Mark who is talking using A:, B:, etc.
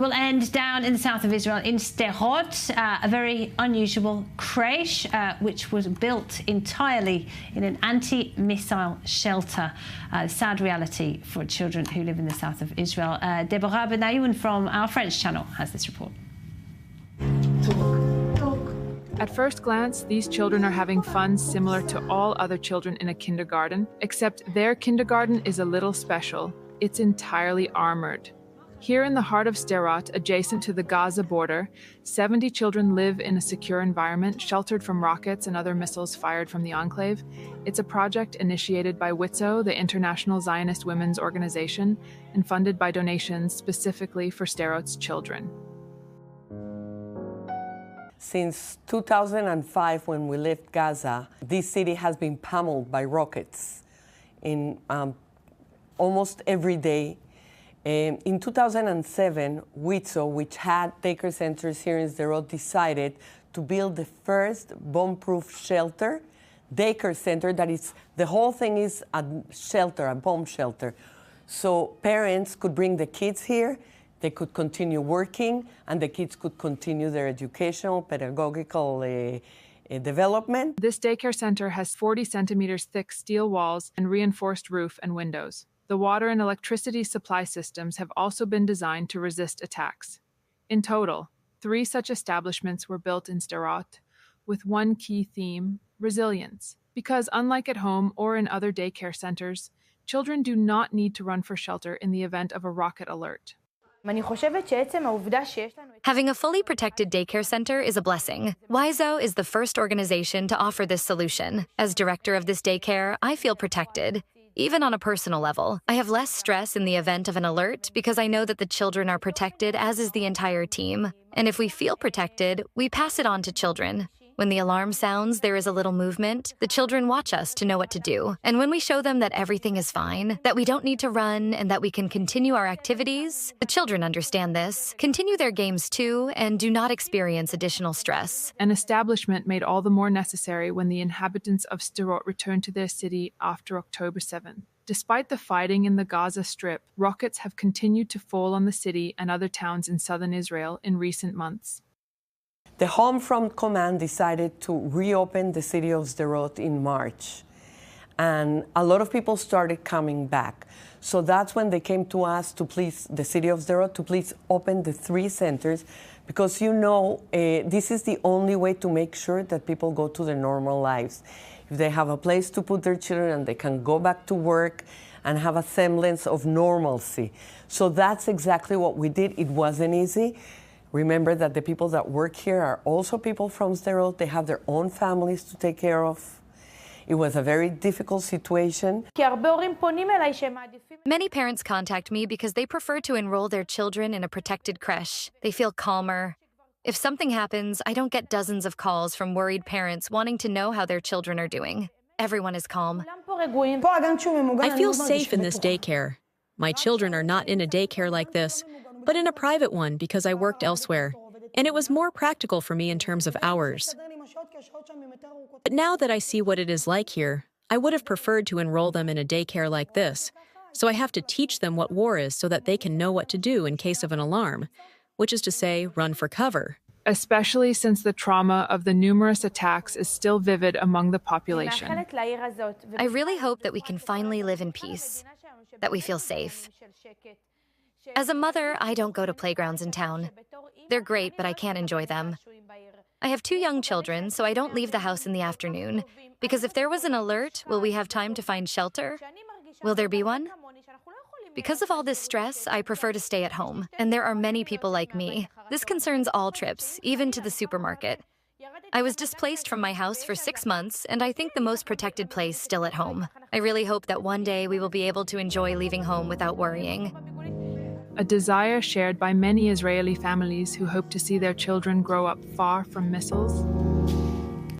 A: We'll end down in the south of Israel in Sderot, a very unusual creche which was built entirely in an anti-missile shelter. Sad reality for children who live in the south of Israel. Deborah Benayoun from our French channel has this report.
B: At first glance, these children are having fun similar to all other children in a kindergarten, except their kindergarten is a little special. It's entirely armored. Here in the heart of Sderot, adjacent to the Gaza border, 70 children live in a secure environment, sheltered from rockets and other missiles fired from the enclave. It's a project initiated by WIZO, the International Zionist Women's Organization, and funded by donations specifically for Sderot's children.
C: Since 2005, when we left Gaza, this city has been pummeled by rockets in almost every day. In 2007, WIZO, which had daycare centers here in Sderot, decided to build the first bomb-proof shelter, daycare center, that is, the whole thing is a shelter, a bomb shelter. So parents could bring the kids here, they could continue working, and the kids could continue their educational, pedagogical development.
B: This daycare center has 40 centimeters thick steel walls and reinforced roof and windows. The water and electricity supply systems have also been designed to resist attacks. In total, 3 such establishments were built in Sderot, with one key theme: resilience. Because unlike at home or in other daycare centers, children do not need to run for shelter in the event of a rocket alert.
D: Having a fully protected daycare center is a blessing. WIZO is the first organization to offer this solution. As director of this daycare, I feel protected. Even on a personal level, I have less stress in the event of an alert because I know that the children are protected, as is the entire team. And if we feel protected, we pass it on to children. When the alarm sounds, there is a little movement. The children watch us to know what to do. And when we show them that everything is fine, that we don't need to run, and that we can continue our activities, the children understand this, continue their games too, and do not experience additional stress.
B: An establishment made all the more necessary when the inhabitants of Sderot returned to their city after October 7th. Despite the fighting in the Gaza Strip, rockets have continued to fall on the city and other towns in southern Israel in recent months.
C: The Home Front Command decided to reopen the city of Sderot in March, and a lot of people started coming back. So that's when they came to us to please, the city of Sderot, to please open the 3 centers, because this is the only way to make sure that people go to their normal lives. If they have a place to put their children and they can go back to work and have a semblance of normalcy. So that's exactly what we did. It wasn't easy. Remember that the people that work here are also people from Sderot. They have their own families to take care of. It was a very difficult situation.
D: Many parents contact me because they prefer to enroll their children in a protected creche. They feel calmer. If something happens, I don't get dozens of calls from worried parents wanting to know how their children are doing. Everyone is calm.
E: I feel safe in this daycare. My children are not in a daycare like this, but in a private one because I worked elsewhere, and it was more practical for me in terms of hours. But now that I see what it is like here, I would have preferred to enroll them in a daycare like this, so I have to teach them what war is so that they can know what to do in case of an alarm, which is to say, run for cover.
B: Especially since the trauma of the numerous attacks is still vivid among the population.
D: I really hope that we can finally live in peace, that we feel safe. As a mother, I don't go to playgrounds in town. They're great, but I can't enjoy them. I have 2 young children, so I don't leave the house in the afternoon, because if there was an alert, will we have time to find shelter? Will there be one? Because of all this stress, I prefer to stay at home, and there are many people like me. This concerns all trips, even to the supermarket. I was displaced from my house for 6 months, and I think the most protected place still at home. I really hope that one day we will be able to enjoy leaving home without worrying.
B: A desire shared by many Israeli families who hope to see their children grow up far from missiles.